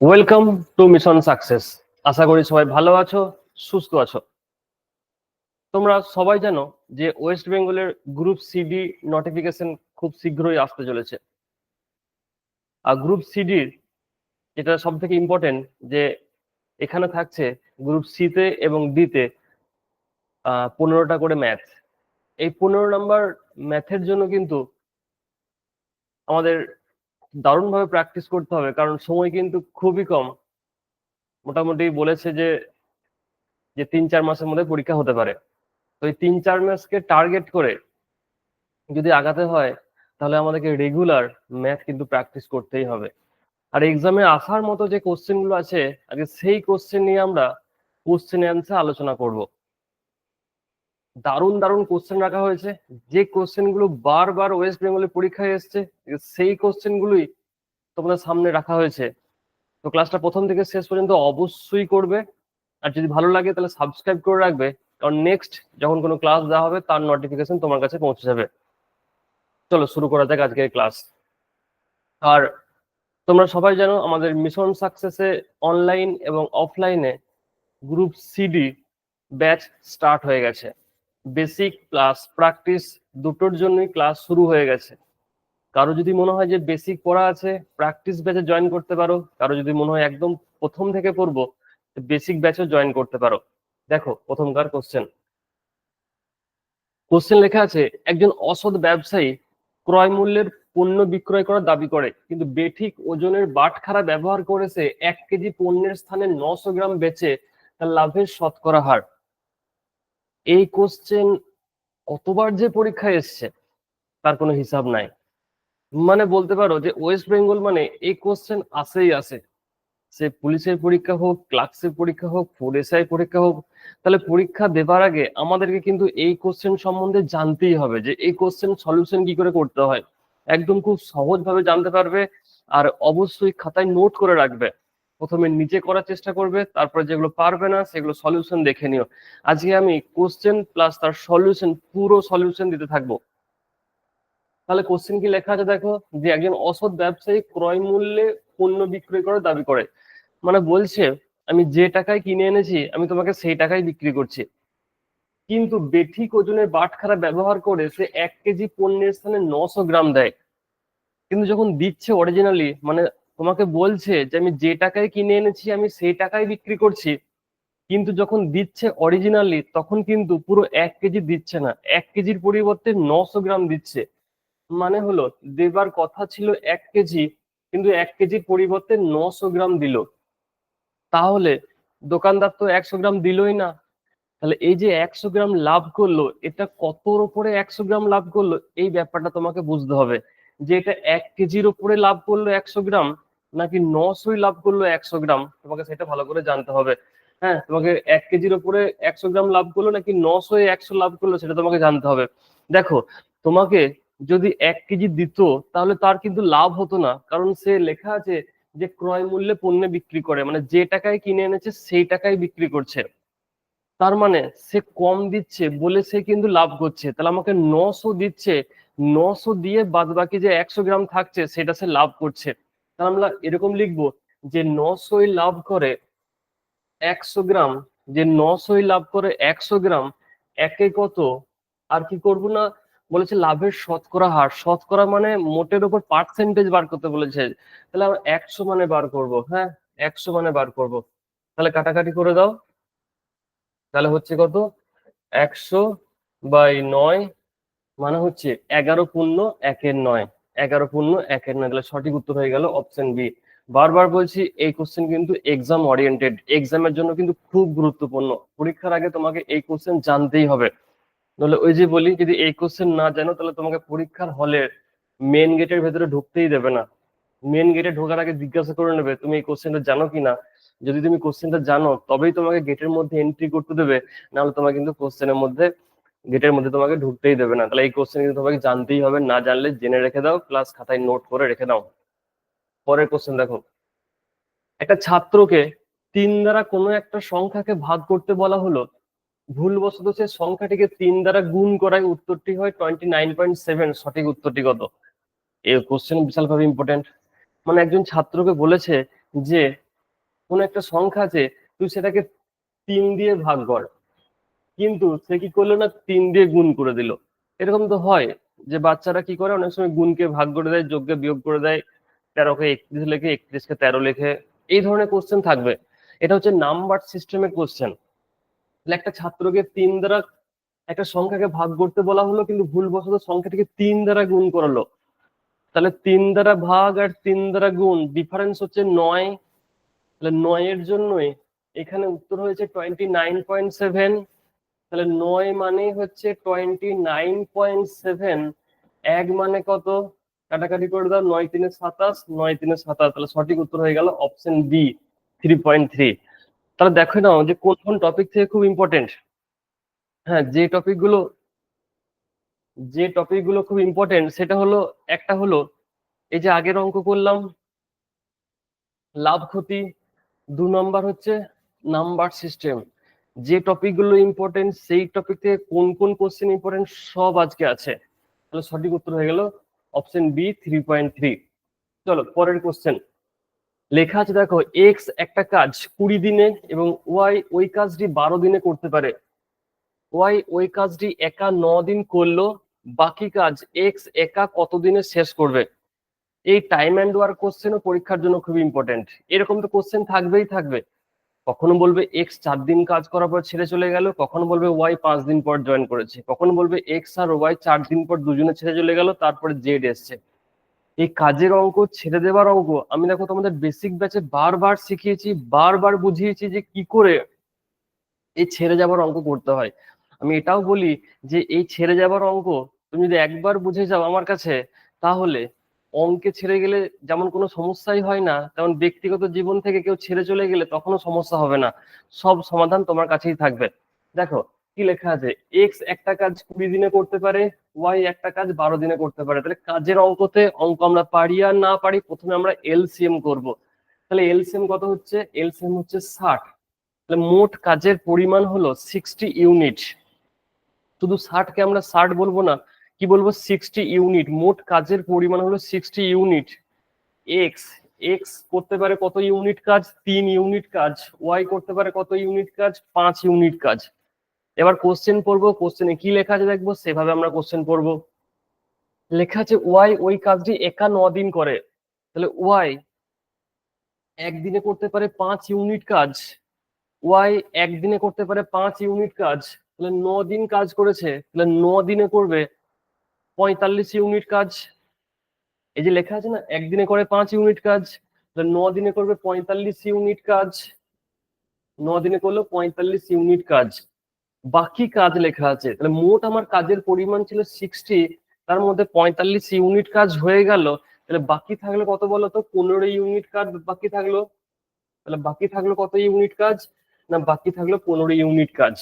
Welcome to mission success. আশা করি সবাই ভালো আছো, সুস্থ আছো। তোমরা সবাই জানো যে ওয়েস্ট বেঙ্গলের গ্রুপ সিডি নোটিফিকেশন খুব শীঘ্রই আসতে চলেছে। আর গ্রুপ সিডির যেটা সব থেকে ইম্পর্টেন্ট যে এখানে থাকছে গ্রুপ সিতে এবং ডিতে 15টা করে ম্যাথ। এই 15 নম্বর ম্যাথের জন্য কিন্তু আমাদের দারুণভাবে প্র্যাকটিস করতে হবে, কারণ সময় কিন্তু খুবই কম। মোটামুটি বলেছে যে যে 3-4 মাসের মধ্যে পরীক্ষা হতে পারে। তো এই 3-4 মাসকে টার্গেট করে যদি আগাতে হয়, তাহলে আমাদেরকে রেগুলার ম্যাথ কিন্তু প্র্যাকটিস করতেই হবে। আর এক্সামে আসার মতো যে কোশ্চেন গুলো আছে, আগে সেই কোশ্চেন নিয়ে আমরা কোশ্চেন অ্যান্সার আলোচনা করব। দারুণ দারুণ কোশ্চেন রাখা হয়েছে, যে কোশ্চেন গুলো বারবার ওয়েস্ট বেঙ্গলের পরীক্ষায় এসছে, সেই কোশ্চেন গুলোই তোমাদের সামনে রাখা হয়েছে। তো ক্লাসটা প্রথম থেকে শেষ পর্যন্ত অবশ্যই করবে। আর যদি ভালো লাগে তাহলে সাবস্ক্রাইব করে রাখবে, কারণ নেক্সট যখন কোনো ক্লাস দেওয়া হবে তার নোটিফিকেশন তোমার কাছে পৌঁছে যাবে। চলো শুরু করা যাক আজকের ক্লাস। আর তোমরা সবাই জানো আমাদের মিশন সাকসেসে অনলাইন এবং অফলাইনে গ্রুপ সিডি ব্যাচ স্টার্ট হয়ে গেছে। বেসিক প্লাস প্র্যাকটিস দুটোর জন্যই ক্লাস শুরু হয়ে গেছে। কারো যদি মনে হয় যে বেসিক পড়া আছে, প্র্যাকটিস ব্যাচে জয়েন করতে পারো। কারো যদি মনে হয় একদম প্রথম থেকে পড়বো, বেসিক ব্যাচে জয়েন করতে পারো। দেখো প্রথমকার কোশ্চেন লেখা আছে, একজন অসৎ ব্যবসায়ী ক্রয় মূল্যের পণ্য বিক্রয় করার দাবি করে, কিন্তু বেঠিক ওজনের বাটখারা ব্যবহার করেছে 1 কেজি পণ্যের স্থানে 900 গ্রাম বেচে তার লাভের শতকরা হার। এই কোশ্চেন কতবার যে পরীক্ষায় এসছে তার কোনো হিসাব নাই। মানে বলতে পারো যে ওয়েস্ট বেঙ্গল মানে এই কোশ্চেন আসেই আসে। সে পুলিশের পরীক্ষা হোক, ক্লার্কসের পরীক্ষা হোক, ফুড এসআই পরীক্ষা হোক, তাহলে পরীক্ষা দেবার আগে আমাদেরকে কিন্তু এই কোশ্চেন সম্বন্ধে জানতেই হবে যে এই কোশ্চেন সলিউশন কি করে করতে হয়। একদম খুব সহজ ভাবে জানতে পারবে। আর অবশ্যই খাতায় নোট করে রাখবে। প্রথমে নিজে করার চেষ্টা করবে, তারপরে যেগুলো পারবে না সেগুলো সলিউশন দেখে নিও। আজকে আমি কোশ্চেন প্লাস তার সলিউশন, পুরো সলিউশন দিতে থাকবো। তাহলে কোশ্চেন কি লেখা আছে দেখো, যে একজন অসৎ ব্যবসায়ী ক্রয় মূল্যে পণ্য বিক্রয় করার দাবি করে। মানে বলছে আমি যে টাকায় কিনে এনেছি আমি তোমাকে সেই টাকায় বিক্রি করছি, কিন্তু বেঠিক ওজনের বাটখারা ব্যবহার করে সে 1 কেজি পণ্যের স্থানে 900 গ্রাম দেয়। কিন্তু যখন দিচ্ছে অরিজিনালি, মানে তোমাকে বলছে যে আমি যে টাকায় কিনে এনেছি আমি সেই টাকায় বিক্রি করছি, কিন্তু যখন দিচ্ছে অরিজিনালি তখন কিন্তু পুরো 1 কেজি দিচ্ছে না, 1 কেজির পরিবর্তে 900 গ্রাম দিচ্ছে। মানে হলো দেবার কথা ছিল 1 কেজি, কিন্তু 1 কেজির পরিবর্তে 900 গ্রাম দিল। তাহলে দোকানদার তো 100 গ্রাম দিলই না। তাহলে এই যে 100 গ্রাম লাভ করলো, এটা কতর উপরে 100 গ্রাম লাভ করলো, এই ব্যাপারটা তোমাকে বুঝতে হবে। যে এটা 1 কেজির উপরে লাভ করলো 100 গ্রাম, নাকি 900 লাভ করলো 100 গ্রাম, তোমাকে সেটা ভালো করে জানতে হবে। হ্যাঁ, তোমাকে 1 কেজির উপরে 100 গ্রাম লাভ করলো নাকি 900 100 লাভ করলো সেটা তোমাকে জানতে হবে। দেখো, তোমাকে যদি 1 কেজি দিত তাহলে তার কিন্তু লাভ হতো না, কারণ সে লেখা আছে যে ক্রয় মূল্যে পণ্য বিক্রি করে, মানে যে টাকায় কিনে এনেছে সেই টাকায় বিক্রি করছে। তার মানে সে কম দিচ্ছে বলে সে কিন্তু লাভ করছে। তাহলে আমাকে 900 দিচ্ছে, 900 দিয়ে বাদ বাকি যে 100 গ্রাম থাকছে সেটা সে লাভ করছে। তাহলে আমরা এরকম লিখবো যে 900 লাভ করে 100 গ্রাম, যে 900 লাভ করে 100 গ্রাম, একে কত। আর কি করব না, বলেছে লাভের শতকরা হার। শতকরা মানে মোটের উপর পার্সেন্টেজ বার করতে বলেছে। তাহলে আমরা 100 মানে বার করব। হ্যাঁ, 100 মানে বার করব। তাহলে কাটাকাটি করে দাও। তাহলে হচ্ছে কত, 100/9, মানে হচ্ছে 11×1=9। 11×1=9, তাহলে সঠিক উত্তর হয়ে গেল অপশন বি। বারবার বলছি এই কোশ্চেন কিন্তু এক্সাম ওরিয়েন্টেড, এক্সামের জন্য কিন্তু খুব গুরুত্বপূর্ণ। পরীক্ষার আগে তোমাকে এই কোশ্চেন জানতেই হবে। নাহলে ওই যে বলি, যদি এই কোশ্চেন না জানো তাহলে তোমাকে পরীক্ষার হলে মেন গেটের ভেতরে ঢুকতেই দেবে না। মেন গেটে ঢোকার আগে জিজ্ঞাসা করে নেবে তুমি এই কোশ্চেনটা জানো কিনা। যদি তুমি কোশ্চেনটা জানো তবেই তোমাকে গেটের মধ্যে এন্ট্রি করতে দেবে, নাহলে তোমাকে কিন্তু কোশ্চেনের মধ্যে, গেটের মধ্যে তোমাকে ঢুকতেই দেবে না। তাহলে এই কোশ্চেন কিন্তু তোমাকে জানতেই হবে, না জানলে জেনে রেখে দাও, প্লাস খাতায় নোট করে রেখে দাও। পরের কোশ্চেন দেখো, একটা ছাত্রকে 3 দ্বারা কোনো একটা সংখ্যাকে ভাগ করতে বলা হলো, ভুলবশত সে সংখ্যাটিকে 3 দ্বারা গুণ করায় উত্তরটি হয় 29.7। সঠিক উত্তরটি কত? এই কোশ্চেন বিশালভাবে ইম্পর্টেন্ট। মানে একজন ছাত্রকে বলেছে যে কোন একটা সংখ্যা আছে, তুই সেটাকে 3 দিয়ে ভাগ কর, কিন্তু সে কি করলো না, 3 দিয়ে গুণ করে দিল। এরকম তো হয় যে বাচ্চারা কি করে, অনেক সময় গুণকে ভাগ করে দেয়, যোগকে বিয়োগ করে দেয়, 13-কে 31 লেখে, 31-কে 13 লেখে। এই ধরনের কোশ্চেন থাকবে। এটা হচ্ছে নাম্বার সিস্টেমের কোশ্চেন। তাহলে একটা ছাত্রকে 3 দ্বারা একটা সংখ্যাকে ভাগ করতে বলা হলো, কিন্তু ভুলবশত সংখ্যাটিকে 3 দ্বারা গুণ করালো। তাহলে 3 দ্বারা ভাগ আর 3 দ্বারা গুণ, ডিফারেন্স হচ্ছে 9। তাহলে 9 এর জন্যই এখানে উত্তর হয়েছে 29.7। তাহলে 9 মানে হচ্ছে 29.7। এক মানে কত, কাটাকাটি করে দাও, 9 3 27, 9 3 27। তাহলে সঠিক উত্তর হয়ে গেল অপশন বি, 3.3। তাহলে দেখো না যে কোন কোন টপিক থেকে খুব ইম্পর্টেন্ট। হ্যাঁ, যে টপিকগুলো খুব ইম্পর্টেন্ট সেটা হলো, একটা হলো এই যে আগের অঙ্ক করলাম লাভ ক্ষতি, 2 নম্বর হচ্ছে নাম্বার সিস্টেম। যে টপিকগুলো ইম্পর্টেন্ট সেই টপিক থেকে কোন কোন কোশ্চেন ইম্পর্টেন্ট সব আজকে আছে। তাহলে সঠিক উত্তর হয়ে গেল অপশন বি, 3.3। চলো পরের কোশ্চেন। লেখা আছে দেখো, এক্স একটা কাজ 20 দিনে এবং ওয়াই ওই কাজটি 12 দিনে করতে পারে। ওয়াই ওই কাজটি একা 9 দিন করলো, বাকি কাজ এক্স একা কত দিনে শেষ করবে? এই টাইম অ্যান্ড ওয়ার্ক কোশ্চেনও পরীক্ষার জন্য খুব ইম্পর্টেন্ট। এরকম তো কোশ্চেন থাকবেই থাকবে। কখনো বলবে এক্স 4 দিন কাজ করার পর ছেড়ে চলে গেল, কখনো বলবে ওয়াই 5 দিন পর জয়েন করেছে, কখনো বলবে এক্স আর ওয়াই 4 দিন পর দুজনে ছেড়ে চলে গেল, তারপরে জেড এসছে। এই কাজের অঙ্ক, ছেড়ে দেওয়ার অঙ্ক, আমি দেখো তোমাদের বেসিক ব্যাচে বারবার শিখিয়েছি, বারবার বুঝিয়েছি যে কি করে এই ছেড়ে যাবার অঙ্ক করতে হয়। আমি এটাও বলি যে এই ছেড়ে যাবার অঙ্ক তুমি যদি একবার বুঝে যাও আমার কাছে, তাহলে অঙ্কে ছেড়ে গেলে যেমন কোনো সমস্যাই হয় না, তেমন ব্যক্তিগত জীবন থেকে কেউ ছেড়ে চলে গেলে তখনও সমস্যা হবে না। সব সমাধান তোমার কাছেই থাকবে। দেখো কি লেখা আছে, এক্স একটা কাজ 20 দিনে করতে পারে, ওয়াই একটা কাজ 12 দিনে করতে পারে। তাহলে কাজের অঙ্কতে অঙ্ক আমরা পারি আর না পারি, প্রথমে আমরা এলসিএম করব। তাহলে এলসিএম কত হচ্ছে, এলসিএম হচ্ছে 60। তাহলে মোট কাজের পরিমাণ হলো 60 ইউনিট। শুধু 60-কে আমরা 60 বলবো না, কি বলবো, 60 ইউনিট। মোট কাজের পরিমাণ হলো 60 ইউনিট। এক্স এক্স করতে পারে কত ইউনিট কাজ, 3 ইউনিট কাজ। ওয়াই করতে পারে কত ইউনিট কাজ, 5 ইউনিট কাজ। এবার কোশ্চেন পড়বো, কোশ্চেনে কি লেখা আছে দেখবো, সেভাবে আমরা কোশ্চেন পড়বো। লেখা আছে ওয়াই ওই কাজটি একা 9 দিন করে। তাহলে ওয়াই একদিনে করতে পারে 5 ইউনিট কাজ। ওয়াই একদিনে করতে পারে 5 ইউনিট কাজ। তাহলে 9 দিন কাজ করেছে, তাহলে 9 দিনে করবে 45 ইউনিট কাজ। এই যে লেখা আছে না, একদিনে করে 5 ইউনিট কাজ, তাহলে 9 দিনে করবে 45 ইউনিট কাজ। 9 দিনে করলো 45 ইউনিট কাজ। বাকি কাজ লেখা আছে, তাহলে মোট আমার কাজের পরিমাণ ছিল 60, তার মধ্যে 45 ইউনিট কাজ হয়ে গেল। তাহলে বাকি থাকলো কত বলো তো, 15 ইউনিট কাজ বাকি থাকলো। তাহলে বাকি থাকলো কত ইউনিট কাজ, না বাকি থাকলো 15 ইউনিট কাজ।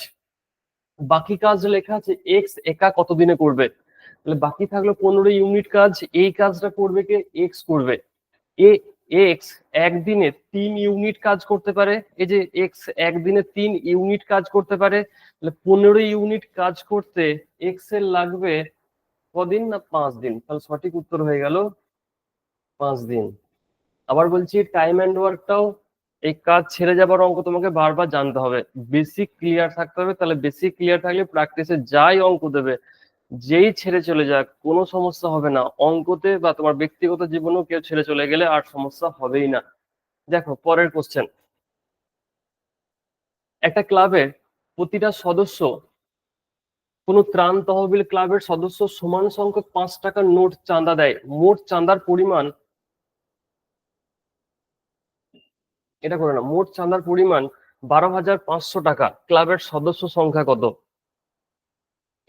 বাকি কাজ লেখা আছে এক্স একা কত দিনে করবে। তাহলে বাকি থাকলো 15 ইউনিট কাজ। এই কাজটা করবে কে, এক্স করবে। এ এক্স একদিনে 3 ইউনিট কাজ করতে পারে। এই যে এক্স একদিনে 3 ইউনিট কাজ করতে পারে, তাহলে 15 ইউনিট কাজ করতে এক্স এর লাগবে কদিন, না 5 দিন। তাহলে সঠিক উত্তর হয়ে গেল 5 দিন। আবার বলছি টাইম অ্যান্ড ওয়ার্কটাও, এই কাজ ছেড়ে যাবার অঙ্ক তোমাকে বারবার জানতে হবে, বেসিক ক্লিয়ার থাকতে হবে। তাহলে বেসিক ক্লিয়ার থাকলে প্র্যাকটিসে যাই অঙ্ক দেবে, যেই ছেড়ে চলে যাক কোনো সমস্যা হবে না। অঙ্কতে বা তোমার ব্যক্তিগত জীবনেও কেউ ছেড়ে চলে গেলে আর সমস্যা হবেই না। দেখো পরের কোশ্চেন। একটা ক্লাবের প্রতিটা সদস্য, কোন ত্রাণ তহবিল ক্লাবের সদস্য সমান সংখ্যক 5 টাকার নোট চাঁদা দেয়, মোট চাঁদার পরিমাণ, এটা করে না, মোট চাঁদার পরিমাণ 12,500 টাকা, ক্লাবের সদস্য সংখ্যা কত?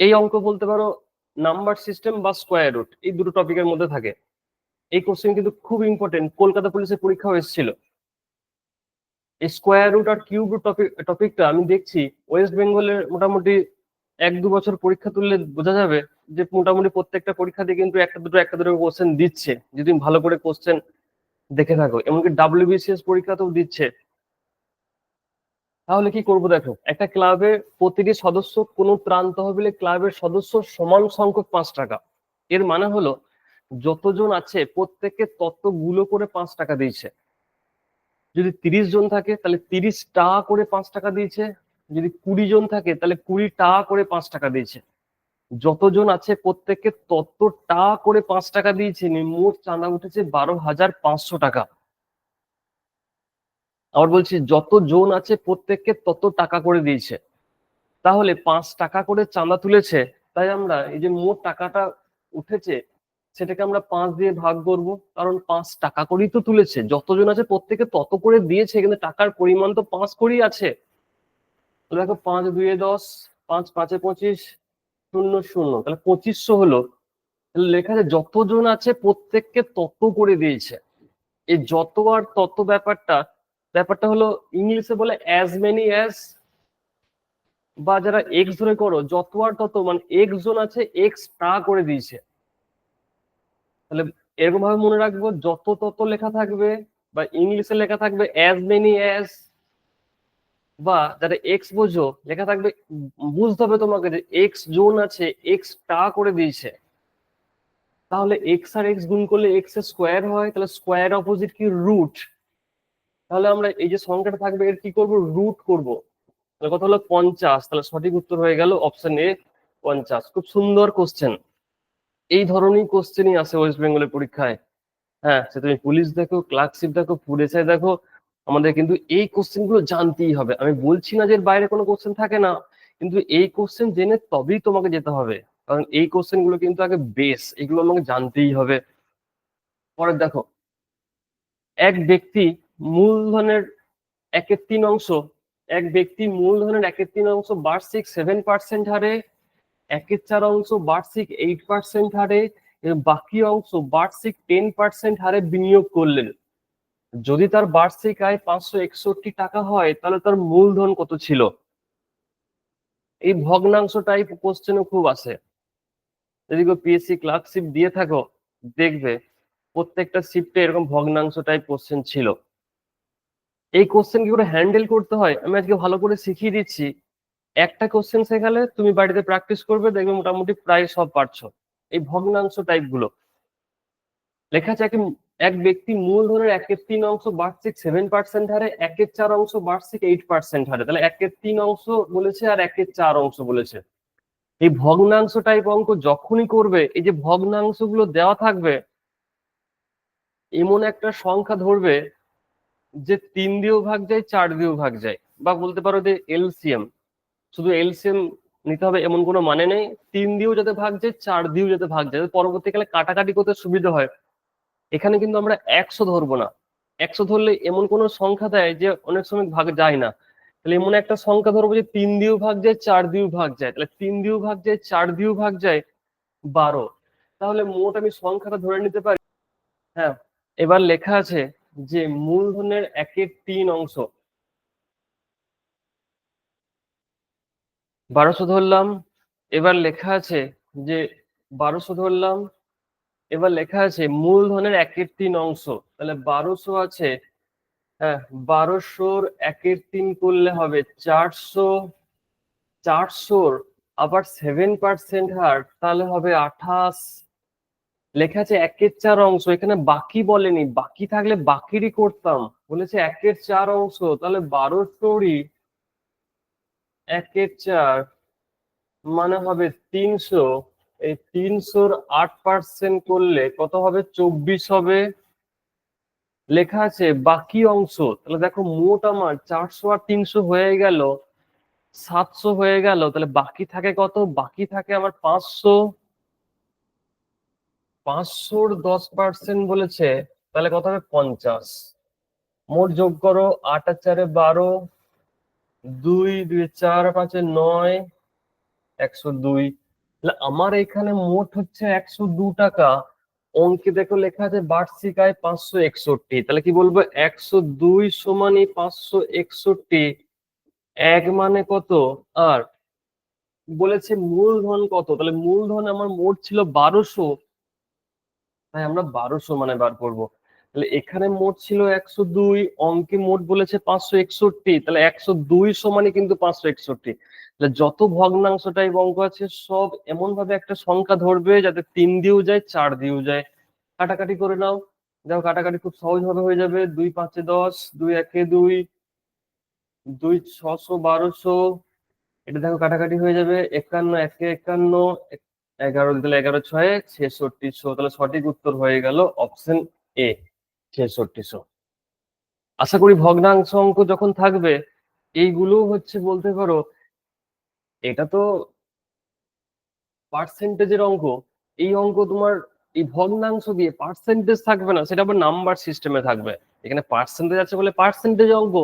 এই অঙ্ক বলতে পারো নাম্বার সিস্টেম বা স্কোয়ার রুট, এই দুটো টপিকের মধ্যে থাকে। এই কোশ্চেন কিন্তু খুব ইম্পর্টেন্ট, কলকাতা পুলিশের পরীক্ষাও এসেছিল। এই স্কোয়ার রুট আর কিউব রুট টপিকটা আমি দেখছি ওয়েস্ট বেঙ্গলের মোটামুটি 1-2 বছর পরীক্ষা তুললে বোঝা যাবে যে মোটামুটি প্রত্যেকটা পরীক্ষাতে কিন্তু একটা দুটো কোশ্চেন দিচ্ছে, যদি তুমি ভালো করে কোশ্চেন দেখে থাকো। এমনকি ডাব্লিউবিসিএস পরীক্ষাতেও দিচ্ছে। তাহলে কি করব, দেখো একটা ক্লাবের প্রতিটি সদস্য কোন ত্রাণ তহবিলে ক্লাবের সদস্য সমান সংখ্যক 5 টাকা। এর মানে হলো যতজন আছে প্রত্যেককে ততগুলো করে 5 টাকা দিয়েছে। যদি 30 জন থাকে তাহলে 30টা করে 5 টাকা দিয়েছে, যদি 20 জন থাকে তাহলে 20টা করে 5 টাকা দিয়েছে। যতজন আছে প্রত্যেককে ততটা করে 5 টাকা দিয়েছে, মোট চাঁদা উঠেছে 12,500 টাকা। আবার বলছি যতজন আছে প্রত্যেককে তত টাকা করে দিয়েছে, তাহলে 5 টাকা করে চাঁদা তুলেছে। তাই আমরা এই যে মোট টাকাটা উঠেছে সেটাকে আমরা 5 দিয়ে ভাগ করব, কারণ 5 টাকা করেই তো তুলেছে, যতজন আছে প্রত্যেকে তত করে দিয়েছে, কিন্তু টাকার পরিমাণ তো 5 করেই আছে। তো দেখো 5 2 10, 5 5 25, 0 0, তাহলে 2500 হলো। তাহলে লেখা আছে যতজন আছে প্রত্যেককে তত করে দিয়েছে। এই যত আর তত ব্যাপারটা ব্যাপারটা হলো ইংলিশে বলে অ্যাজ মেনি অ্যাজ, বা যারা এক্স ধরে করো যত আর তত, মানে এক্স জন আছে এক্স টা করে দিয়েছে। তাহলে এরকম ভাবে মনে রাখবো, যত তত লেখা থাকবে বা ইংলিশে লেখা থাকবে অ্যাজ মেনি অ্যাজ, বা যারা এক্স বোঝো লেখা থাকবে, বুঝতে হবে তোমাকে যে এক্স জন আছে এক্স টা করে দিয়েছে। তাহলে এক্স আর এক্স গুণ করলে এক্স এর স্কোয়ার হয়, তাহলে স্কোয়ার অপোজিট কি রুট। তাহলে আমরা এই যে সংখ্যাটা থাকবে এর কি করব, রুট করব। তাহলে কথা হলো 50, তাহলে সঠিক উত্তর হয়ে গেল অপশন এ 50। খুব সুন্দর কোশ্চেন, এই ধরনের কোশ্চেনই আছে ওয়েস্ট বেঙ্গলের পরীক্ষায়। হ্যাঁ, সে তুমি পুলিশ দেখো, ক্লার্কশিপ দেখো, ফুড এসআই দেখো, আমাদের কিন্তু এই কোশ্চেন গুলো জানতেই হবে। আমি বলছি না যে এর বাইরে কোনো কোশ্চেন থাকে না, কিন্তু এই কোশ্চেন জেনে তবেই তোমাকে যেতে হবে, কারণ এই কোশ্চেন গুলো কিন্তু আগে বেস, এগুলো আমাকে জানতেই হবে। পরে দেখো, এক ব্যক্তি মূলধনের 1/3 অংশ, এক ব্যক্তি মূলধনের 1/3 অংশ বার্ষিক 7% হারে, 1/4 অংশ বার্ষিক 8% হারে এবং বাকি অংশ বার্ষিক 10% হারে বিনিয়োগ করলেন। যদি তার বার্ষিক আয় 561 টাকা হয় তাহলে তার মূলধন কত ছিল? এই ভগ্নাংশ টাইপ কোশ্চেনও খুব আসে। যদি কেউ পিএসসি ক্লার্কশিপ দিয়ে থাকো দেখবে প্রত্যেকটা শিফটে এরকম ভগ্নাংশ টাইপ কোশ্চেন ছিল। এই কোশ্চেন কি করে হ্যান্ডেল করতে হয় আমি আজকে ভালো করে শিখিয়ে দিচ্ছি। একটা কোশ্চেন শেখালে তুমি বাড়িতে প্র্যাকটিস করবে, দেখবে মোটামুটি প্রায় সব পারছো। এই ভগ্নাংশ টাইপ গুলো লেখা আছে, এক ব্যক্তি মূলধনের 1/3 অংশ বার্ষিক 7% হারে, 1/4 অংশ বার্ষিক 8% হারে। তাহলে 1/3 অংশ বলেছে আর 1/4 অংশ বলেছে। এই ভগ্নাংশ টাইপ অঙ্ক যখনই করবে, এই যে ভগ্নাংশ গুলো দেওয়া থাকবে, এমন একটা সংখ্যা ধরবে যে 3 দিয়েও ভাগ যায়, 4 দিয়েও ভাগ যায়, বা বলতে পারো যে এলসিএম। শুধু এলসিএম নিতে হবে এমন কোনো মানে নেই, 3 দিয়েও যাতে ভাগ যায়, 4 দিয়েও যাতে ভাগ যায়, পরবর্তীকালে কাটাকাটি করতে সুবিধা হয়। এখানে কিন্তু আমরা 100 ধরবো না। 100 ধরলে এমন কোনো সংখ্যা দেয় যে অনেক সময় ভাগ যায় না। তাহলে এমন একটা সংখ্যা ধরবো যে 3 দিয়েও ভাগ যায়, 4 দিয়েও ভাগ যায়। তাহলে 3 দিয়েও ভাগ যায়, 4 দিয়েও ভাগ যায়, 12। তাহলে মোট আমি সংখ্যাটা ধরে নিতে পারি। হ্যাঁ, এবার লেখা আছে যে মূলধনের 1/3 অংশ 1200 ধরলাম। এবার লেখা আছে যে 1200 ধরলাম, এবার লেখা আছে মূলধনের 1/3 অংশ, তাহলে 1200 আছে। হ্যাঁ, 1200-র 1/3 করলে হবে 400, 400-র আবার 7% হার, তাহলে হবে 28। লেখা আছে 1/4 অংশ, এখানে বাকি বলেনি, বাকি থাকলে বাকিরই করতাম, বলেছে 1/4 অংশ, তাহলে 1200-রই 1/4 মানে হবে 300। এই 300-র 8% করলে কত হবে, 24 হবে। লেখা আছে বাকি অংশ, তাহলে দেখো মোট আমার 400 আর 300 হয়ে গেল 700 হয়ে গেল, তাহলে বাকি থাকে কত, বাকি থাকে আমার 500। 500-র 10% বলেছে, তাহলে কত হবে 50। মোট যোগ করো, 8 আর 4 12, 2 2 4 5 9, 102। তাহলে আমার এখানে মোট হচ্ছে 102 টাকা। অঙ্কে দেখো লেখা আছে বার্ষিক আয় 561, তাহলে কি বলবো, 102 সমানই 561। এক মানে কত, আর বলেছে মূলধন কত, তাহলে মূলধন আমার মোট ছিল 1200, তাই আমরা 1200 মানে বার করবো। তাহলে এখানে মোট ছিল 102, অঙ্কে মোট বলেছে 561, তাহলে 102 সমানই কিন্তু 561। তাহলে যত ভগ্নাংশ টাইপ অঙ্ক আছে সব এমন ভাবে একটা সংখ্যা ধরবে যাতে 3 দিয়েও যায়, 4 দিয়েও যায়। কাটাকাটি করে নাও, দেখো কাটাকাটি খুব সহজ ভাবে হয়ে যাবে, 2 5 10, 2 1 2, 2 600 1200, এটা দেখো কাটাকাটি হয়ে যাবে, 51 1 51, 11 তাহলে 11 6 6600, তাহলে সঠিক উত্তর হয়ে গেল অপশন এ 6600। আশা করি ভগ্নাংশ অঙ্ক যখন থাকবে এইগুলো হচ্ছে বলতে পারো, এটা তো পার্সেন্টেজের অঙ্ক, এই অঙ্ক তোমার এই ভগ্নাংশ দিয়ে পার্সেন্টেজ থাকবে না, সেটা আবার নাম্বার সিস্টেমে থাকবে। এখানে পার্সেন্টেজ আছে বলে পার্সেন্টেজ অঙ্ক,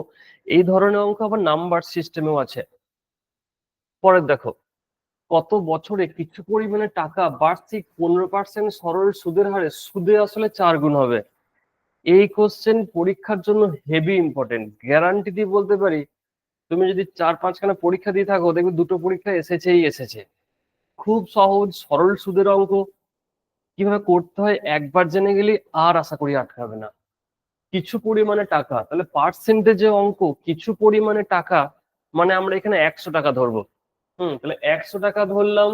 এই ধরনের অঙ্ক আবার নাম্বার সিস্টেমেও আছে। পরের দেখো, কত বছরে কিছু পরিমাণে টাকা বার্ষিক 15% সরল সুদের হারে সুদে আসলে 4 গুণ হবে? এই কোশ্চেন পরীক্ষার জন্য হেভি ইম্পর্টেন্ট, গ্যারান্টি দিয়ে বলতে পারি। তুমি যদি 4-5খানা পরীক্ষা দিয়ে থাকো, দেখবে দুটো পরীক্ষা এসেছেই এসেছে। খুব সহজ সরল সুদের অঙ্ক, কিভাবে করতে হয় একবার জেনে গেলে আর আশা করি আটকাবে না। কিছু পরিমাণে টাকা, তাহলে পার্সেন্টেজে অঙ্ক, কিছু পরিমাণে টাকা মানে আমরা এখানে 100 টাকা ধরবো। তাহলে 100 টাকা ধরলাম,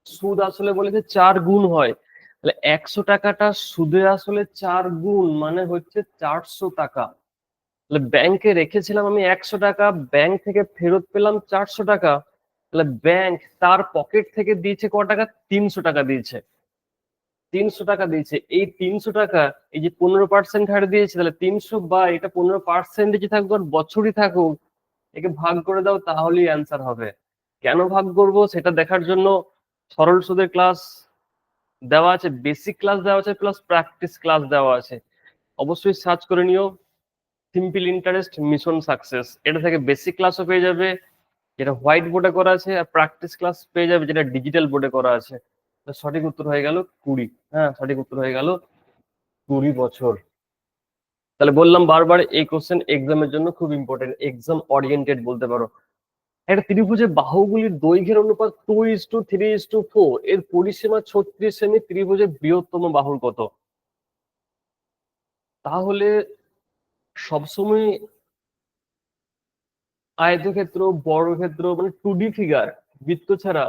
সুদ আসলে বলেছে 4 গুণ হয়, তাহলে 100 টাকাটা সুদে আসলে 4 গুণ মানে হচ্ছে 400 টাকা। তাহলে ব্যাংকে রেখেছিলাম আমি 100 টাকা, ব্যাংক থেকে ফেরত পেলাম 400 টাকা, তাহলে ব্যাংক তার পকেট থেকে দিয়েছে ক টাকা? 300 টাকা দিয়েছে। 300 টাকা দিয়েছে, এই 300 টাকা এই যে 15% হারে দিয়েছে, তাহলে 300 বা এটা 15% থাকুক আর বছরই থাকুক, একে ভাগ করে দাও তাহলেই অ্যান্সার হবে। কেন ভাগ করব সেটা দেখার জন্য সরল সুদের ক্লাস দেওয়া আছে, বেসিক ক্লাস দেওয়া আছে, প্লাস প্র্যাকটিস ক্লাস দেওয়া আছে। অবশ্যই সার্চ করে নিও সিম্পল ইন্টারেস্ট মিশন সাকসেস, এটা থেকে বেসিক ক্লাসও পেয়ে যাবে যেটা হোয়াইট বোর্ডে করা আছে, আর প্র্যাকটিস ক্লাস পেয়ে যাবে যেটা ডিজিটাল বোর্ডে করা আছে। সঠিক উত্তর হয়ে গেল 20। হ্যাঁ, সঠিক উত্তর হয়ে গেল 20 বছর। তাহলে বললাম বারবার এই কোশ্চেন এক্সামের জন্য খুব ইম্পর্টেন্ট, এক্সাম ওরিয়েন্টেড বলতে পারো। একটা ত্রিভুজের বাহুগুলির দৈর্ঘ্যের অনুপাত 2:3:4, এর পরিসীমা 36 সেমি, ত্রিভুজের বৃহত্তম বাহুর কত? তাহলে সবসময় আয়তক্ষেত্র, বর্গক্ষেত্র মানে 2D ফিগার, বৃত্ত ছাড়া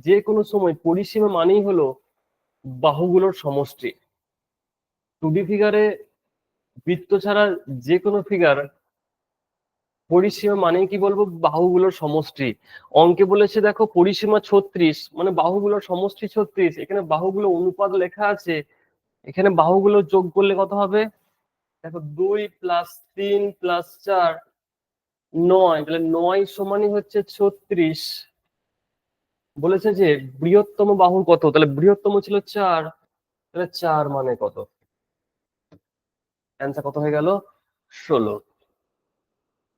যে কোনো সময় পরিসীমা মানেই হলো বাহুগুলোর সমষ্টি। 2D ফিগারে বৃত্ত ছাড়া যে কোনো ফিগার পরিসীমা মানে কি বলবো? বাহুগুলোর সমষ্টি। অঙ্কে বলেছে দেখো পরিসীমা 36 মানে বাহুগুলোর সমষ্টি 36, এখানে বাহুগুলো অনুপাত লেখা আছে, এখানে বাহুগুলো যোগ করলে কত হবে? দেখো 2 + 3 + 4 9, তাহলে 9 সমানই হচ্ছে 36। বলেছে যে বৃহত্তম বাহু কত, তাহলে বৃহত্তম ছিল 4, তাহলে 4 মানে কত? অ্যান্সার কত হয়ে গেল? 16।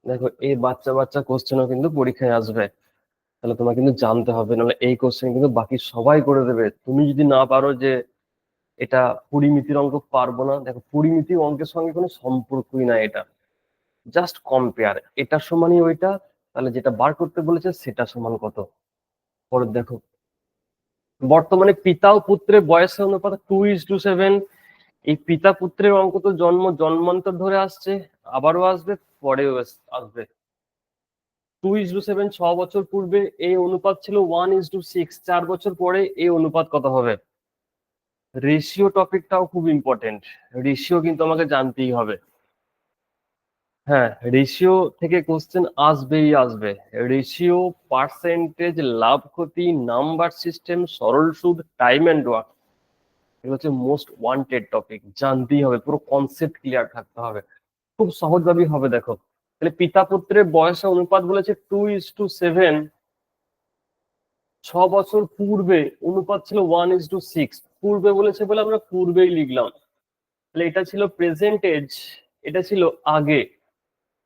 দেখো এই বাচ্চা বাচ্চা কোশ্চেনও কিন্তু পরীক্ষায় আসবে, তাহলে তোমার কিন্তু জানতে হবে, নাহলে এই কোশ্চেন কিন্তু বাকি সবাই করে দেবে। তুমি যদি না পারো যে এটা পরিমিতির অঙ্ক পারবো না, দেখো পরিমিতি অঙ্কের সঙ্গে কোনো সম্পর্কই না, এটা জাস্ট কম্পেয়ার, এটা সমানই ওইটা, তাহলে যেটা বার করতে বলেছে সেটা সমান কত। পরে দেখো, বর্তমানে পিতা ও পুত্রের বয়সের অনুপাত 2:7, এই পিতা পুত্রের অঙ্ক তো জন্মান্তর ধরে আসছে, আবারও আসবে, পরেও আসবে। 2:7 6 বছর পূর্বে এই অনুপাত ছিল 1:6, 4 বছর পরে এই অনুপাত কত হবে? রেশিও টপিকটাও খুব ইম্পর্টেন্ট, রেশিও কিন্তু আমাকে জানতেই হবে। হ্যাঁ, রেশিও থেকে কোশ্চেন আসবেই আসবে। রেশিও, পার্সেন্টেজ, লাভ ক্ষতি, নাম্বার সিস্টেম, সরল সুদ, টাইম এন্ড ওয়ার্ক, এগুলো হচ্ছে মোস্ট ওয়ান্টেড টপিক, জানতেই হবে, পুরো কনসেপ্ট ক্লিয়ার থাকতে হবে। খুব সহজভাবেই হবে। দেখো তাহলে পিতা পুত্রের বয়সের অনুপাত বলেছে 2:7, 6 বছর পূর্বে অনুপাত ছিল 1:6, পূর্বে বলেছে বলে আমরা পূর্বেই লিখলাম, তাহলে এটা ছিল প্রেজেন্ট এজ, এটা ছিল আগে,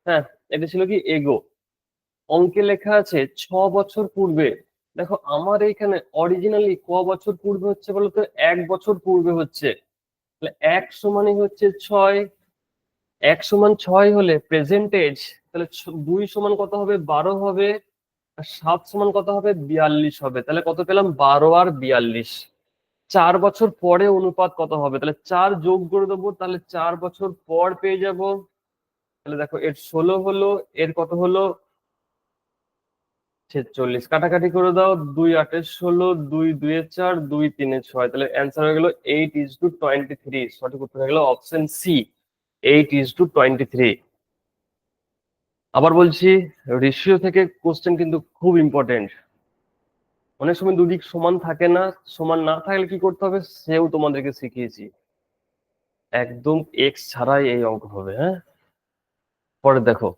হ্যাঁ এটা ছিল কি এগো। অঙ্কে লেখা আছে 6 বছর পূর্বে, দেখো আমার এইখানে অরিজিনালি ক বছর পূর্বে হচ্ছে বলতো? 1 বছর পূর্বে হচ্ছে, তাহলে 1 সমানই হচ্ছে 6, 1 সমান 6 হলে প্রেজেন্ট এজ, তাহলে 2 সমান কত হবে? 12 হবে, আর 7 সমান কত হবে? 42 হবে, তাহলে কত পেলাম? 12 আর 42। 4 বছর পরে অনুপাত কত হবে? তাহলে 4 যোগ করে দেবো, তাহলে 4 বছর পর পেয়ে যাব। তাহলে দেখো এর 16 হলো, এর কত হলো? 46 কাটাকাটি করে দাও, 2 8 16, 2 2 4, 2 3 6, তাহলে অ্যান্সার হয়ে গেল 8:23। সঠিক উত্তর হয়ে গেল অপশন সি, 8:23। আবার বলছি, রেশিও থেকে কোশ্চেন কিন্তু খুব ইম্পর্টেন্ট। অনেক সময় দুদিক সমান থাকে না, সমান না থাকলে কি করতে হবে সেও তোমাদেরকে শিখিয়েছি। একদম এক্স ছাড়াই এই অঙ্ক হবে। হ্যাঁ, পরে দেখো,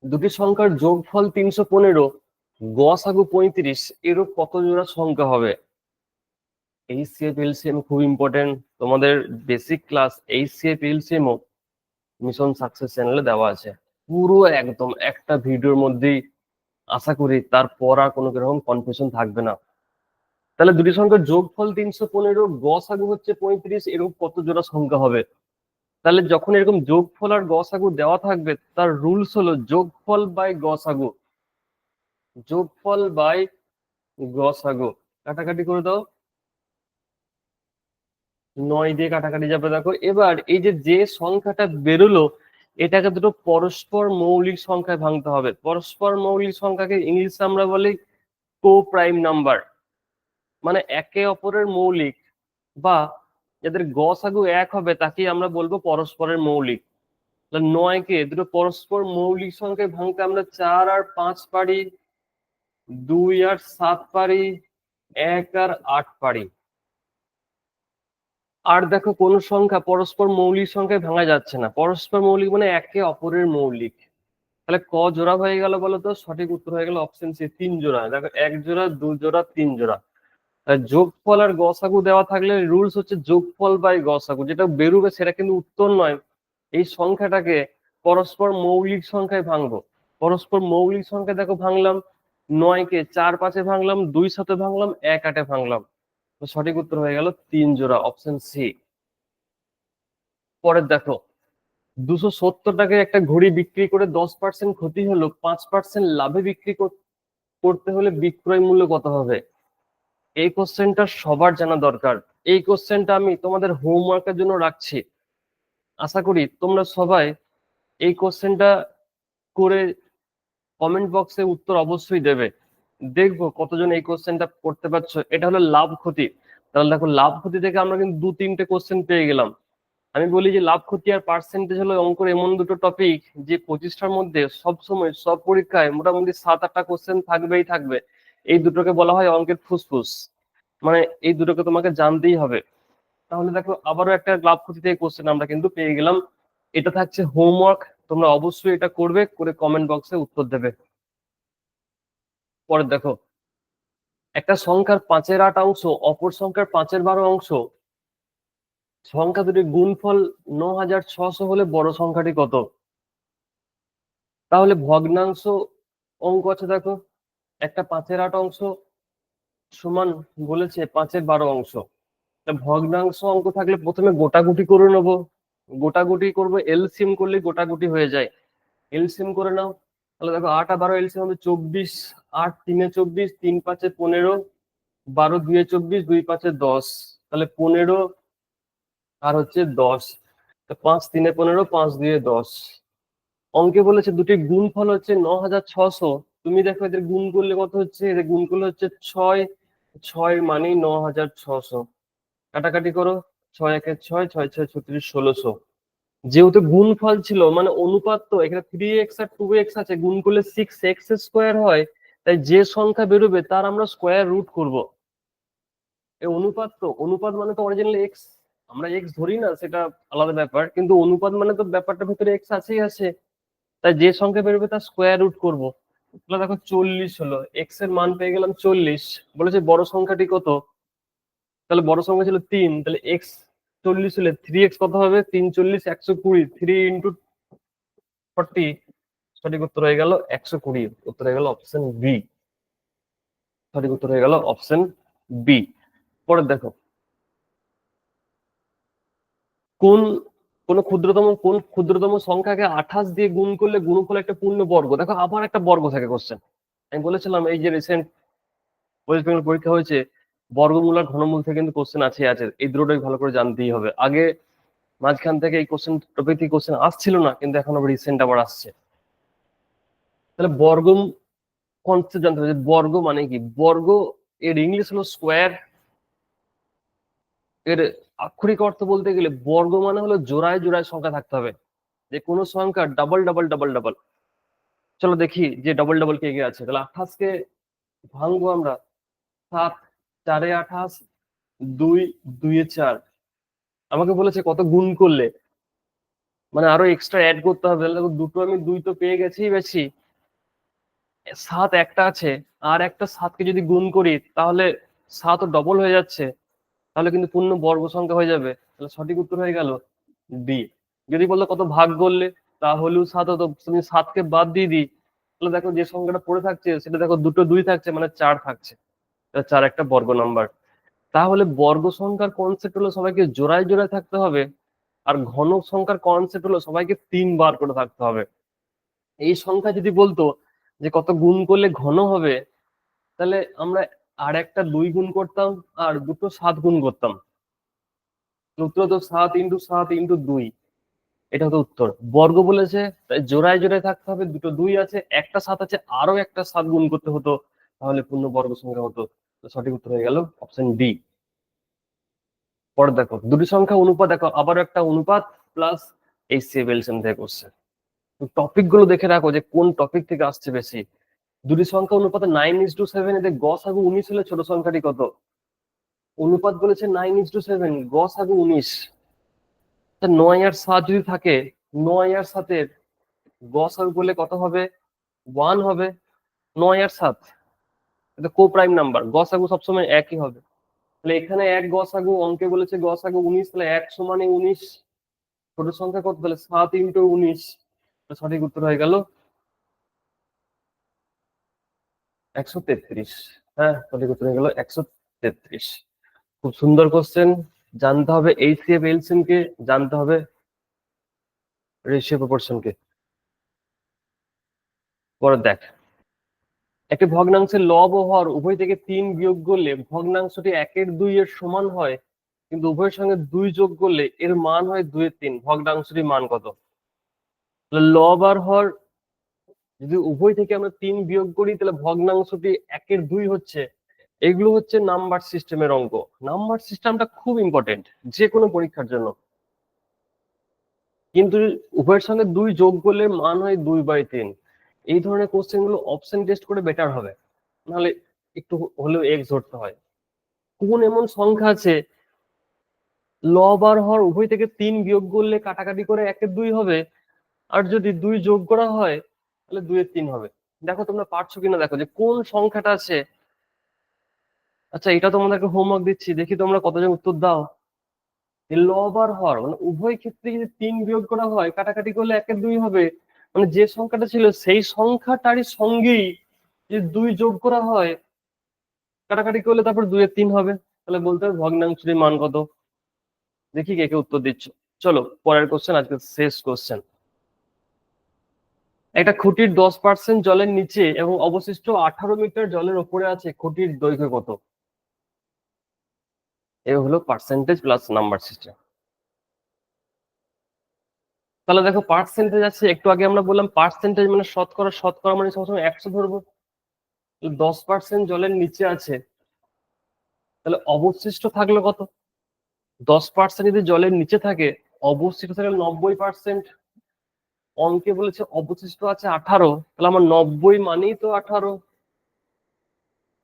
দুটি সংখ্যার যোগফল 315, গসাগু 35, এরূপ কত জোড়া সংখ্যা হবে? এইচসিএফ এলসিএম খুব ইম্পর্টেন্ট, তোমাদের বেসিক ক্লাস এইচসিএফ এলসিএম ও মিশন সাকসেস চ্যানেলে দেওয়া আছে, পুরো একদম একটা ভিডিওর মধ্যেই। আশা করি তারপর আর কোনো রকম কনফিউশন থাকবে না। তাহলে দুটি সংখ্যার যোগফল 315, গসাগু হচ্ছে 35, এরকম কত জোড়া সংখ্যা হবে? তাহলে যখন এরকম যোগফল আর গসাগু দেওয়া থাকবে, তার রুলস হলো যোগফল বাই গসাগু, যোগফল বাই গসাগু। কাটাকাটি করে দাও, 9 দিয়ে কাটাকাটি যাবে। দেখো এবার এই যে যে সংখ্যাটা বেরোলো, এটাকে দুটো পরস্পর মৌলিক সংখ্যায় ভাঙতে হবে। পরস্পর মৌলিক সংখ্যাকে ইংলিশে আমরা বলি কো প্রাইম নাম্বার, মানে একে অপরের মৌলিক, বা যাদের গসাগু এক হবে তাকেই আমরা বলবো পরস্পরের মৌলিক। 9কে দুটো পরস্পর মৌলিক সংখ্যায় ভাঙতে আমরা 4 আর 5 পারি, 2 আর 7 পারি, 1 আর 8 পারি। আর দেখো কোন সংখ্যা পরস্পর মৌলিক সংখ্যায় ভাঙা যাচ্ছে না। পরস্পর মৌলিক মানে একে অপরের মৌলিক। তাহলে ক জোড়া হয়ে গেল বলো তো? সঠিক উত্তর হয়ে গেল অপশন সি, 3 জোড়া। দেখো 1 জোড়া, 2 জোড়া, 3 জোড়া। যোগফল আর গসাগু দেওয়া থাকলে রুলস হচ্ছে যোগফল বাই গসাগু, যেটা বেরোবে সেটা কিন্তু উত্তর নয়। এই সংখ্যাটাকে পরস্পর মৌলিক সংখ্যায় ভাঙবো। পরস্পর মৌলিক সংখ্যা দেখো ভাঙলাম, 9কে 4 5-এ ভাঙলাম, 2 7-এ ভাঙলাম, 1 8-এ ভাঙলাম। তো সঠিক উত্তর হয়ে গেল 3 জোড়া, অপশন সি। পরের দেখো, 270 টাকায় একটা ঘড়ি বিক্রি করে 10% ক্ষতি হলো, 5% লাভে বিক্রি করতে হলে বিক্রয় মূল্য কত হবে? এই কোশ্চেনটা সবার জানা দরকার। এই কোশ্চেনটা আমি তোমাদের হোমওয়ার্কের জন্য রাখছি। আশা করি তোমরা সবাই এই কোশ্চেনটা করে কমেন্ট বক্সে উত্তর অবশ্যই দেবে। দেখবো কতজন এই কোশ্চেনটা করতে পারছো। এটা হলো লাভ ক্ষতি। তাহলে দেখো, লাভ ক্ষতি থেকে আমরা কিন্তু 2-3টে কোশ্চেন পেয়ে গেলাম। আমি বলি যে লাভ ক্ষতি আর পার্সেন্টেজ হলো অঙ্কের এমন দুটো টপিক যে 25টার মধ্যে সব সময় সব পরীক্ষায় মোটামুটি 7-8টা কোশ্চেন থাকবেই থাকবে। এই দুটোকে বলা হয় অঙ্কের ফুসফুস, মানে এই দুটোকে তোমাকে জানতেই হবে। তাহলে দেখো, আবারও একটা লাভ ক্ষতি থেকে কোশ্চেন আমরা কিন্তু পেয়ে গেলাম। এটা থাকছে হোমওয়ার্ক, তোমরা অবশ্যই এটা করবে, করে কমেন্ট বক্সে উত্তর দেবে। পরে দেখো, একটা সংখ্যার 5-এর 8 অংশ অপর সংখ্যার 5-এর 12 অংশ, সংখ্যা দুটির গুণফল 9600 হলে বড় সংখ্যাটি কত? তাহলে ভগ্নাংশ অঙ্ক আছে। দেখো, একটা 5-এর 8 অংশ সমান বলেছে 5-এর 12 অংশ। ভগ্নাংশ অঙ্ক থাকলে প্রথমে গোটাগুটি করে নেবো। গোটাগুটি করবো, এলসিএম করলে গোটাগুটি হয়ে যায়। এলসিএম করে নাও। তাহলে দেখো, 8 আর 12 এলসিএম হবে 24, 8 3-এ 24, 3 5-এ 15, 12 2-এ 24, 2 5-এ 10, তাহলে 15 আর হচ্ছে 10। 5 3-এ 15, 5 2-এ 10। অঙ্কে বলেছে দুটি গুণফল হচ্ছে 9600। তুমি দেখো এদের গুণ করলে কত হচ্ছে, এদের গুণ করলে হচ্ছে 6, 6 মানে 9600। কাটাকাটি করো, 6 1-এ 6, 6 6 36, 1600। যেহেতু গুণফল ছিল মানে অনুপাত, তো এখানে 3x আর 2x আছে, গুণ করলে 6x স্কোয়ার হয়। তাই যে সংখ্যা বেরোবে তার আমরা স্কোয়ার রুট করব। এই অনুপাত, তো অনুপাত মানে তো অরিজিনাল এক্স, আমরা এক্স ধরি না সেটা আলাদা ব্যাপার, কিন্তু অনুপাত মানে তো ব্যাপারটার ভিতরে এক্স আছেই আছে। তাই যে সংখ্যা বেরোবে তার স্কোয়ার রুট করবো। তাহলে দেখো 40 হলো, এক্স এর মান পেয়ে গেলাম 40। বলেছে বড় সংখ্যাটি কত? তাহলে বড় সংখ্যা ছিল 3, তাহলে এক্স 40 হলে 3x কত হবে? 3 40 120, 3 ইন্টু 40। সঠিক উত্তর হয়ে গেল 120। উত্তর হয়ে গেল অপশন বি। সঠিক উত্তর হয়ে গেল অপশন বি। পরে দেখো, কোন কোন ক্ষুদ্রতম সংখ্যাকে 28 দিয়ে গুণ করলে গুণফল একটা পূর্ণ বর্গ? দেখো আবার একটা বর্গ থাকে কোশ্চেন। আমি বলেছিলাম এই যে রিসেন্ট ওয়েস্ট বেঙ্গল পরীক্ষা হয়েছে, বর্গমূল আর ঘনমূল থেকে কিন্তু কোশ্চেন আছে। এই দুটোই ভালো করে জানতেই হবে। আগে মাঝখান থেকে এই কোশ্চেন টপিক থেকে কোশ্চেন আসছিল না, কিন্তু এখন আবার রিসেন্ট আবার আসছে। তাহলে কনসেপ্ট জানতে হবে যে বর্গ মানে কি। বর্গ এর ইংলিশ হলো স্কোয়ার। এর আক্ষরিক অর্থ বলতে গেলে বর্গ মানে হলো জোড়ায় জোড়ায় সংখ্যা থাকতে হবে, যে কোনো সংখ্যা ডাবল ডাবল ডাবল ডাবল। চলো দেখি যে ডবল ডবল কে কে আছে। তাহলে 28 কে ভাঙবো আমরা। 7 4 এ 28, 2 2 এ 4। আমাকে বলেছে কত গুণ করলে, মানে আরো এক্সট্রা অ্যাড করতে হবে। তাহলে দেখো দুটো আমি 2 তো পেয়ে গেছি বেশি, 7 একটা আছে, আর একটা 7 কে যদি গুণ করি তাহলে 7 ডবল হয়ে যাচ্ছে, তাহলে কিন্তু পূর্ণ বর্গ সংখ্যা হয়ে যাবে। তাহলে সঠিক উত্তর হয়ে গেল ডি। যদি বলতো কত ভাগ করলে, তাহলেও 7 হতো। তুমি 7 কে বাদ দিয়ে দিই, তাহলে দেখো যে সংখ্যাটা পড়ে থাকছে সেটা দেখো দুটো 2 থাকছে, মানে 4 থাকছে। 4 একটা বর্গ নাম্বার। তাহলে বর্গ সংখ্যার কনসেপ্ট হলো সবাইকে জোড়ায় জোড়ায় থাকতে হবে, আর ঘন সংখ্যার কনসেপ্ট হলো সবাইকে 3 বার করে থাকতে হবে। এই সংখ্যা যদি বলতো যে কত গুণ করলে ঘন হবে, তাহলে আমরা আর একটা 2 গুণ করতাম আর দুটো 7 গুণ করতাম, উত্তর তো 7 × 7 × 2। এটা হতো উত্তর। বর্গ বলেছে তাই জোড়ায় জোড়ায় থাকতে হবে, দুটো 2 আছে, একটা 7 আছে, আরো একটা 7 গুণ করতে হতো, তাহলে পূর্ণ বর্গ সংখ্যা হতো। তো সঠিক উত্তর হয়ে গেল অপশন ডি। পরে দেখো দুটি সংখ্যা অনুপাত, দেখো আবারও একটা অনুপাত প্লাস এইচসিএফ এলসিএম থেকে করছে। টপিক গুলো দেখে রাখো যে কোন টপিক থেকে আসছে বেশি। দুটি সংখ্যা অনুপাতে 9:7, এতে গসাগু 19 হলে ছোট সংখ্যাটি কত? অনুপাত বলেছে 9:7, গসাগু 19। 9 আর 7 যদি থাকে, 9 আর 7-এর গসাগু করলে কত হবে? 1 হবে। 9 আর 7 এটা কো প্রাইম নাম্বার, গসাগু সবসময় একই হবে। তাহলে এখানে এক গসাগু, অঙ্কে বলেছে গসাগু 19, তাহলে 1 সমানে 19। ছোট সংখ্যা কত? তাহলে 7 × 19। সঠিক উত্তর হয়ে গেল 133। হ্যাঁ, সঠিক উত্তর হয়ে গেল 133। খুব সুন্দর কোশ্চেন। জানতে হবে এইচসিএফ এলসিএম কে, জানতে হবে রেশিও প্রপোর্শন কে। পরে দেখ, একটি ভগ্নাংশের লব ও হর উভয় থেকে 3 বিয়োগ করলে ভগ্নাংশটি 1/2 এর সমান হয়, কিন্তু উভয়ের সঙ্গে 2 যোগ করলে এর মান হয় 2/3। ভগ্নাংশটির মান কত? তাহলে লব আর হর যদি উভয় থেকে আমরা 3 বিয়োগ করি, তাহলে ভগ্নাংশটি 1/2 হচ্ছে। এগুলো হচ্ছে নাম্বার সিস্টেমের অঙ্ক। নাম্বার সিস্টেমটা খুব ইম্পর্টেন্ট যে কোনো পরীক্ষার জন্য। কিন্তু উভয়ের সঙ্গে 2 যোগ করলে মান হয় 2/3। এই ধরনের কোশ্চেন গুলো অপশন টেস্ট করে বেটার হবে, নাহলে একটু হলেও এক্স ধরতে হয়। কোন এমন সংখ্যা আছে লব আর হর উভয় থেকে 3 বিয়োগ করলে কাটাকাটি করে 1/2 হবে, আর যদি 2 যোগ করা হয় তাহলে 2/3 হবে। দেখো তোমরা পারছো কিনা, দেখো যে কোন সংখ্যাটা আছে। আচ্ছা, এটা তোমাদেরকে হোমওয়ার্ক দিচ্ছি, দেখি তোমরা কতজন উত্তর দাও। লব আর হর মানে উভয় ক্ষেত্রে যদি 3 বিয়োগ করা হয়, কাটাকাটি করলে 1/2 হবে, মানে যে সংখ্যাটা ছিল সেই সংখ্যাটারই সঙ্গেই যদি 2 যোগ করা হয়, কাটাকাটি করলে তারপর 2/3 হবে। তাহলে বলতে হবে ভগ্নাংশটির মান কত। দেখি কে কে উত্তর দিচ্ছ। চলো পরের কোশ্চেন, আজকে শেষ কোশ্চেন। একটা খুঁটির 10% জলের নিচে এবং অবশিষ্ট 18 মিটার জলের উপরে আছে, খুঁটির দৈর্ঘ্য কত? এ হলো পার্সেন্টেজ প্লাস নাম্বার সিস্টেম। তাহলে দেখো পার্সেন্টেজ আছে, একটু আগে আমরা বললাম পার্সেন্টেজ মানে শতকরা, শতকরা মানে সবসময় 100 ধরবো। 10% জলের নিচে আছে, তাহলে অবশিষ্ট থাকলো কত? 10% যদি জলের নিচে থাকে, অবশিষ্ট থাকলে 90%। অঙ্কে বলেছে অবশিষ্ট আছে 18, তাহলে আমার 90 মানেই তো 18।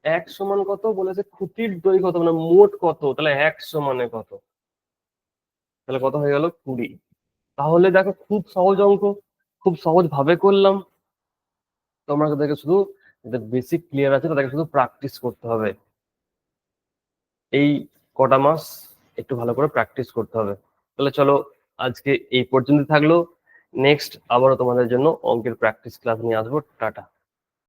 1 সমান কত বলেছে? খুঁটির দৈর্ঘ্য কত মানে মোট কত, তাহলে 1 সমানে কত? তাহলে কত হয়ে গেল? 20। তাহলে দেখো খুব সহজ অঙ্ক, খুব সহজ ভাবে করলাম। তোমরা তাদেরকে শুধু বেসিক ক্লিয়ার আছে, তাদেরকে শুধু প্র্যাকটিস করতে হবে। এই কটা মাস একটু ভালো করে প্র্যাকটিস করতে হবে। তাহলে চলো আজকে এই পর্যন্ত থাকলো। নেক্সট আবারও তোমাদের জন্য অঙ্কের প্র্যাকটিস ক্লাস নিয়ে আসবো। টাটা।